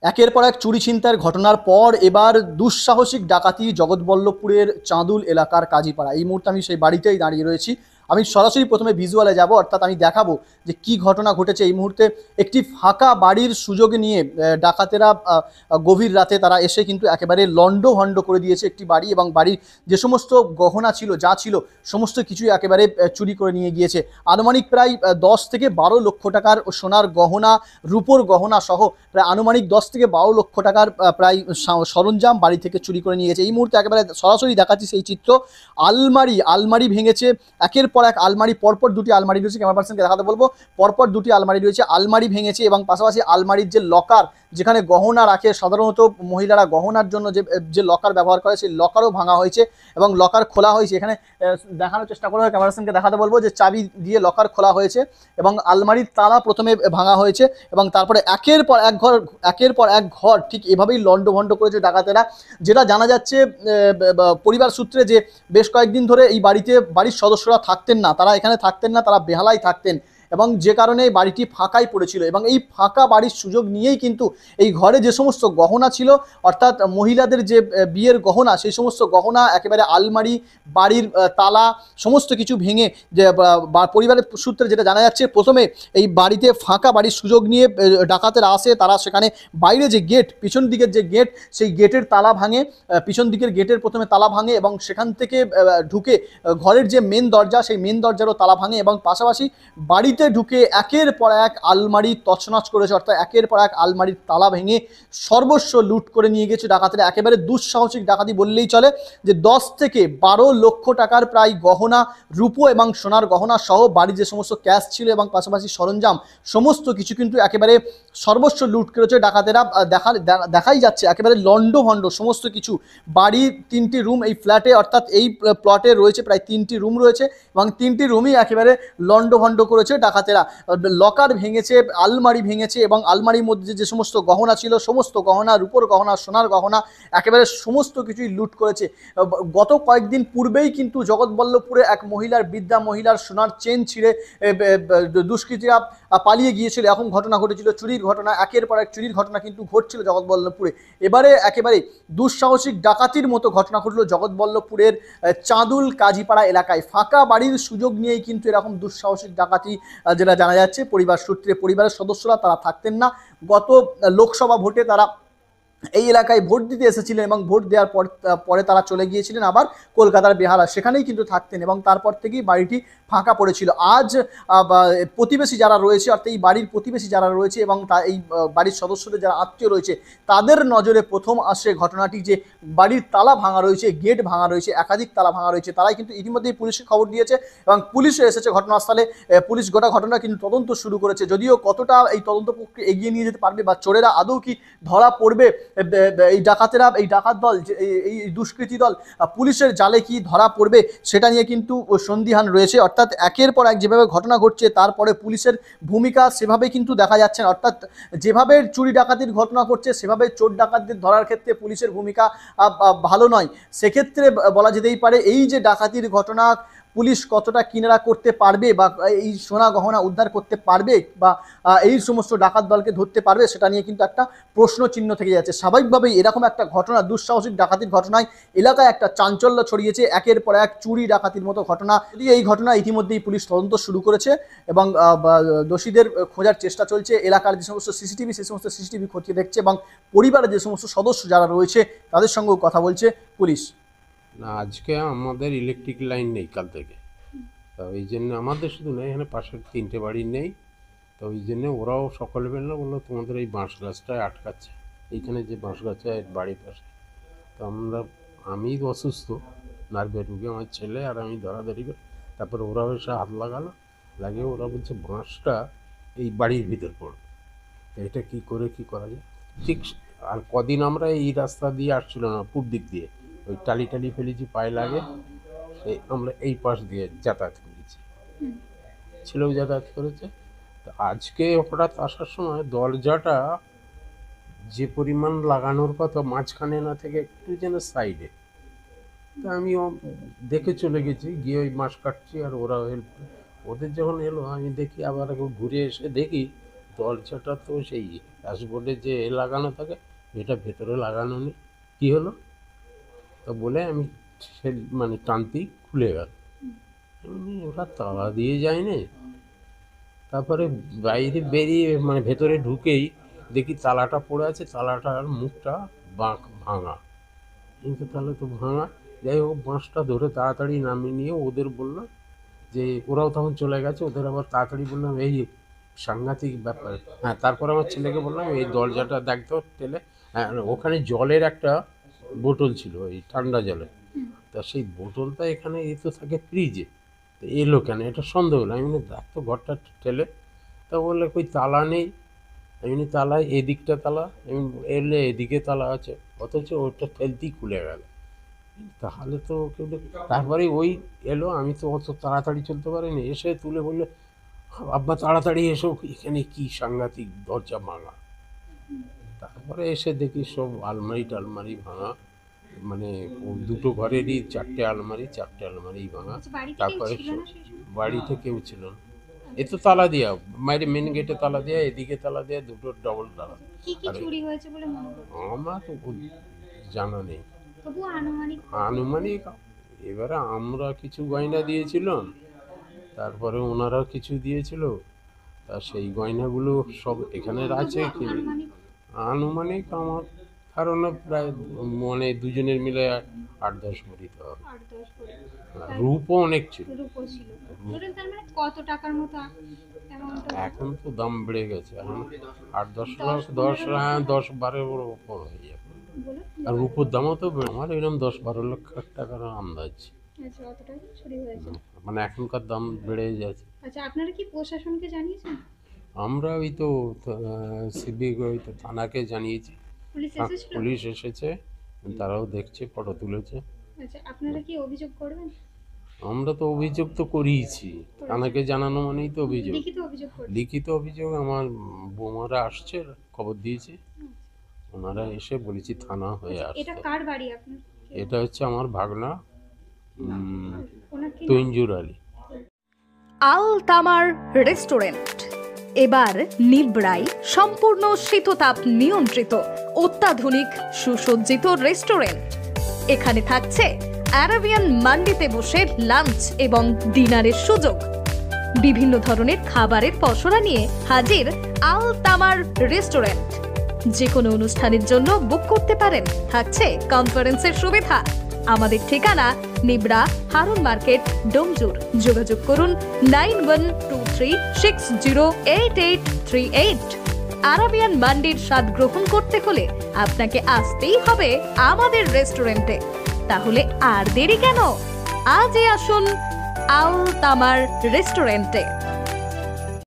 একের পর এক চুরি ছিনতাইয়ের ঘটনার পর এবার দুঃসাহসিক ডাকাতি জগৎবল্লভপুরের চাঁদুল এলাকার কাজীপাড়া। এই মুহূর্তে আমি সেই বাড়িতেই দাঁড়িয়ে রয়েছি। আমি সরাসরি প্রথমে ভিজুয়ালে যাব, অর্থাৎ আমি দেখাবো যে কি ঘটনা ঘটেছে এই মুহূর্তে। একটি ফাঁকা বাড়ির সুযোগ নিয়ে ডাকাতেরা গভীর রাতে তারা এসে কিন্তু একেবারে লণ্ডভণ্ড করে দিয়েছে একটি বাড়ি, এবং বাড়ির যে সমস্ত গহনা ছিল, যা ছিল সমস্ত কিছুই একেবারে চুরি করে নিয়ে গিয়েছে। আনুমানিক প্রায় 10 থেকে 12 লক্ষ টাকার সোনার গহনা, রূপোর গহনা সহ প্রায় আনুমানিক 10 থেকে 12 লক্ষ টাকার প্রায় সরঞ্জাম বাড়ি থেকে চুরি করে নিয়ে গেছে। এই মুহূর্তে একেবারে সরাসরি দেখাচ্ছি সেই চিত্র। আলমারি ভেঙেছে, একের পর এক আলমারি, পরপর দুটি আলমারি রয়েছে, ক্যামেরা পার্সনকে দেখাতে বলবো। পরপর দুটি আলমারি রয়েছে, আলমারি ভেঙেছে, এবং পাশাপাশি আলমারির যে লকার, যেখানে গহনা রাখে সাধারণত মহিলারা গহনার জন্য যে লকার ব্যবহার করে, সেই লকারও ভাঙা হয়েছে এবং লকার খোলা হয়েছে। এখানে দেখানোর চেষ্টা করবো, ক্যামেরা পার্সনকে দেখাতে বলবো যে চাবি দিয়ে লকার খোলা হয়েছে এবং আলমারির তালা প্রথমে ভাঙা হয়েছে, এবং তারপরে একের পর এক ঘর ঠিক এভাবেই লণ্ডভণ্ড করেছে ডাকাতেরা। যেটা জানা যাচ্ছে পরিবার সূত্রে, যে বেশ কয়েকদিন ধরে এই বাড়ির সদস্যরা থাকতেন না, তারা এখানে থাকতেন না, তারা বেহালায় থাকতেন, এবং যে কারণে বাড়িটি ফাঁকাই পড়েছিল। এবং এই ফাঁকা বাড়ির সুযোগ নিয়েই কিন্তু এই ঘরে যে সমস্ত গহনা ছিল, অর্থাৎ মহিলাদের যে বিয়ের গহনা, সেই সমস্ত গহনা, একেবারে আলমারি, বাড়ির তালা, সমস্ত কিছু ভেঙে, যে পরিবারের সূত্রে যেটা জানা যাচ্ছে, প্রথমে এই বাড়িতে ফাঁকা বাড়ির সুযোগ নিয়ে ডাকাতেরা আসে। তারা সেখানে বাইরে যে গেট, পিছন দিকের যে গেট, সেই গেটের তালা ভাঙে, পিছন দিকের গেটের প্রথমে তালা ভাঙে, এবং সেখান থেকে ঢুকে ঘরের যে মেন দরজা, সেই মেন দরজারও তালা ভাঙে, এবং পাশাপাশি বাড়িতে ঢুকে একের পর এক আলমারি তছনছ করেছে। অর্থাৎ একের পর এক আলমারির তালা ভেঙে সর্বস্ব লুট করে নিয়ে গেছে ডাকাতেরা। একেবারে দুঃসাহসিক ডাকাতি বললেই চলে, যে 10 থেকে 12 লক্ষ টাকার প্রায় গহনা, রূপো এবং সোনার গহনা সহ বাড়ির যে সমস্ত ক্যাশ ছিল এবং পাশাপাশি সরঞ্জাম, সমস্ত কিছু কিন্তু একেবারে সর্বস্ব লুট করেছে ডাকাতেরা। দেখাই যাচ্ছে একেবারে লণ্ডভণ্ড সমস্ত কিছু। বাড়ির 3টি রুম এই ফ্ল্যাটে, অর্থাৎ এই প্লটে রয়েছে প্রায় 3টি রুম রয়েছে, এবং 3টি রুমই একেবারে লণ্ডভণ্ড করেছে ডাকাতেরা। লকার ভেঙেছে, আলমারি ভেঙেছে, এবং আলমারির মধ্যে যে সমস্ত গহনা ছিল, সমস্ত গহনা, রূপোর গহনা, সোনার গহনা, একেবারে সমস্ত কিছুই লুট করেছে। গত কয়েকদিন পূর্বেই কিন্তু জগৎবল্লভপুরে এক বৃদ্ধা মহিলার সোনার চেন ছিঁড়ে দুষ্কৃতীরা পালিয়ে গিয়েছিল। এখন ঘটনা ঘটেছিল চুরির ঘটনা, একের পর এক চুরির ঘটনা কিন্তু ঘটছিল জগৎবল্লভপুরে। এবারে একেবারে দুঃসাহসিক ডাকাতির মতো ঘটনা ঘটল জগৎবল্লভপুরের চাঁদুল কাজীপাড়া এলাকায়। ফাঁকা বাড়ির সুযোগ নিয়েই কিন্তু এরকম দুঃসাহসিক ডাকাতি, যেটা জানা যাচ্ছে পরিবার সূত্রে, পরিবারের সদস্যরা তারা থাকতেন না। গত লোকসভা ভোটে তারা এই এলাকায় ভোট দিতে এসেছিলেন, এবং ভোট দেওয়ার পরে তারা চলে গিয়েছিলেন আবার কলকাতার বেহালা, সেখানেই কিন্তু থাকতেন, এবং তারপর থেকেই বাড়িটি ফাঁকা পড়েছিল। আজ প্রতিবেশী যারা রয়েছে, অর্থাৎ এই বাড়ির প্রতিবেশী যারা রয়েছে এবং এই বাড়ির সদস্যদের যারা আত্মীয় রয়েছে, তাদের নজরে প্রথম আসে ঘটনাটি, যে বাড়ির তালা ভাঙা রয়েছে, গেট ভাঙা রয়েছে, একাধিক তালা ভাঙা রয়েছে। তারাই কিন্তু ইতিমধ্যেই পুলিশকে খবর দিয়েছে, এবং পুলিশও এসেছে ঘটনাস্থলে। পুলিশ গোটা ঘটনা কিন্তু তদন্ত শুরু করেছে। যদিও কতটা এই তদন্ত প্রক্রিয়া এগিয়ে নিয়ে যেতে পারবে, বা চোরেরা আদৌ কি ধরা পড়বে, এই ডাকাতেরা, এই ডাকাত দল, এই দুষ্কৃতী দল পুলিশের জালে কি ধরা পড়বে, সেটা নিয়ে কিন্তু সন্দিহান রয়েছে। অর্থাৎ একের পর এক যেভাবে ঘটনা ঘটছে, তারপরে পুলিশের ভূমিকা সেভাবে কিন্তু দেখা যাচ্ছে না। অর্থাৎ যেভাবে চুরি ডাকাতির ঘটনা ঘটছে, সেভাবে চোর ডাকাতদের ধরার ক্ষেত্রে পুলিশের ভূমিকা ভালো নয়। সেক্ষেত্রে বলা যেতেই পারে, এই যে ডাকাতির ঘটনা, পুলিশ কতটা কিনারা করতে পারবে, বা এই সোনা গহনা উদ্ধার করতে পারবে, বা এই সমস্ত ডাকাত দলকে ধরতে পারবে, সেটা নিয়ে কিন্তু একটা প্রশ্ন চিহ্ন থেকে যাচ্ছে। স্বাভাবিকভাবেই এরকম একটা ঘটনা, দুঃসাহসিক ডাকাতির ঘটনায় এলাকায় একটা চাঞ্চল্য ছড়িয়েছে। একের পর এক চুরি ডাকাতির মতো ঘটনা। যদি এই ঘটনা ইতিমধ্যেই পুলিশ তদন্ত শুরু করেছে, এবং দোষীদের খোঁজার চেষ্টা চলছে। এলাকার যে সমস্ত সিসিটিভি, সেই সমস্ত সিসিটিভি খতিয়ে দেখছে, এবং পরিবারের যে সমস্ত সদস্য যারা রয়েছে, তাদের সঙ্গেও কথা বলছে পুলিশ। না, আজকে আমাদের ইলেকট্রিক লাইন নেই কাল থেকে, তো ওই জন্য আমাদের শুধু নেই, এখানে পাশের 3টে বাড়ি নেই, তো ওই জন্য ওরাও সকালে বললো তোমাদের এই বাঁশ গাছটায় আটকাচ্ছে, এইখানে যে বাঁশ গাছের বাড়ির পাশে। তো আমি অসুস্থ, নার্ভে ঢুকে আমার ছেলে আর আমি ধরাধরি করে, তারপরে ওরাও এসে হাত লাগিয়ে ওরা বলছে বাঁশটা এই বাড়ির ভিতর পড়বে, তো এটা কী করা যায়। ঠিক আর কদিন আমরা এই রাস্তা দিয়ে আসছিল না, পূর্ব দিক দিয়ে ওই টালি ফেলেছি, পায়ে লাগে, সেই আমরা এই পাশ দিয়ে যাতায়াত করেছি, ছেলেও যাতায়াত করেছে। তো আজকে হঠাৎ আসার সময় দরজাটা যে পরিমাণ লাগানোর কথা, মাঝখানে না থেকে একটু যেন সাইডে, তা আমি দেখে চলে গেছি, গিয়ে ওই মাছ কাটছি, আর ওরা হেল্প, ওদের যখন এলো আমি দেখি, আবার ঘুরে এসে দেখি দরজাটা তো সেই ড্যাশবোর্ডে যে লাগানো থাকে এটা ভেতরে লাগানো নেই, কী হলো তো বলে আমি মানে টানতেই খুলে গেল। ওরা তালা দিয়ে যায়নি। তারপরে বাইরে বেরিয়ে মানে ভেতরে ঢুকেই দেখি তালাটা পড়ে আছে, তালাটার মুখটা ভাঙা। কিন্তু তাহলে তো ভাঙা, যাই হোক বাঁশটা ধরে তাড়াতাড়ি নামিয়ে নিয়ে ওদের বললো যে, ওরাও তখন চলে গেছে, ওদের আবার তাড়াতাড়ি বললাম এই সাংঘাতিক ব্যাপার। হ্যাঁ, তারপর আমার ছেলেকে বললাম এই দরজাটা দেখতো টেলে। হ্যাঁ, ওখানে জলের একটা বোতল ছিল, এই ঠান্ডা জলের। তা সেই বোতলটা এখানে এ তো থাকে ফ্রিজে, তো এলো কেন, এটা সন্দেহ হলো। আমি দেখতো ঘরটা ঠেলে, তা বললে কই তালা নেই। এমনি তালা এদিকটা তালা, এমনি এলে এদিকে তালা আছে, অথচ ওটা ঠেলতেই খুলে গেল। তাহলে তো কেউ, তারপরে ওই এলো, আমি তো অত তাড়াতাড়ি চলতে পারিনি, এসে তুলে বললে আব্বা তাড়াতাড়ি এসো, এখানে কি সাংঘাতিক দরজা ভাঙা। তারপরে এসে দেখি সব আলমারি টালমারি ভাঙা, মানে দুটো ঘরেরই চারটে আলমারি ভাঙা। তারপরে বাড়িতে কেউ ছিল না, এ তো তালা দেওয়া, বাইরে মেন গেটে তালা দেওয়া, এদিকে তালা দেওয়া, দুটো ডবল তালা। আমার তো জানা নেই, আনুমানিক। এবারে আমরা কিছু গয়না দিয়েছিলাম, তারপরে ওনারা কিছু দিয়েছিল, তা সেই গয়নাগুলো সব এখানে আছে। আনুমানিক আমার ধারণা প্রায় মানে দুজনের মিলে 8-10 ভরি তো হবে। রূপও অনেক ছিল। এখন তো দাম বেড়ে গেছে, এখন 8-10 লাখ, 10-12 ওপর হয়ে যাবে। আর রূপোর দামও তো আমার এরকম 10-12 লক্ষ টাকার আন্দাজ। মানে এখনকার দাম বেড়ে যাচ্ছে। আচ্ছা, আপনারা কি প্রশাসনকে জানিয়েছেন? আমরা ওই তো সিভিক ওই তো থানাকে জানিয়েছি, পুলিশ এসেছে, তারাও দেখছে, ফটো তুলেছে। আচ্ছা, আপনারা কি অভিযোগ করবেন? আমরা তো অভিযোগ তো করিয়েছি, থানাকে জানানো মানেই তো অভিযোগ। লিখিত অভিযোগ আমার বৌমারা আসছে, খবর দিয়েছে, ওনারা এসে বলেছি থানা হয়ে আসছে। এটা কার বাড়ি আপনার? এটা হচ্ছে আমার ভাগনা তৈঞ্জুর আলী। আল তামার রেস্টুরেন্ট এবার নিবড়াই সম্পূর্ণ শীততাপ নিয়ন্ত্রিত অত্যাধুনিক সুসজ্জিত রেস্টুরেন্ট। এখানে থাকছে আরাবিয়ান মান্ডিতে বসে লাঞ্চ এবং ডিনারের সুযোগ। বিভিন্ন ধরনের খাবারের পসরা নিয়ে হাজির আল তামার রেস্টুরেন্ট। যে কোনো অনুষ্ঠানের জন্য বুক করতে পারেন, থাকছে কনফারেন্সের সুবিধা। আমাদের ঠিকানা নিবড়া হারুন মার্কেট, ডোমজুর। যোগাযোগ করুন 9123608838। আরাবিয়ান মান্ডির স্বাদ গ্রহণ করতে হলে আপনাকে আসতেই হবে আমাদের রেস্টুরেন্টে। তাহলে আর দেরি কেন, আজই আসুন আল তামার রেস্টুরেন্টে।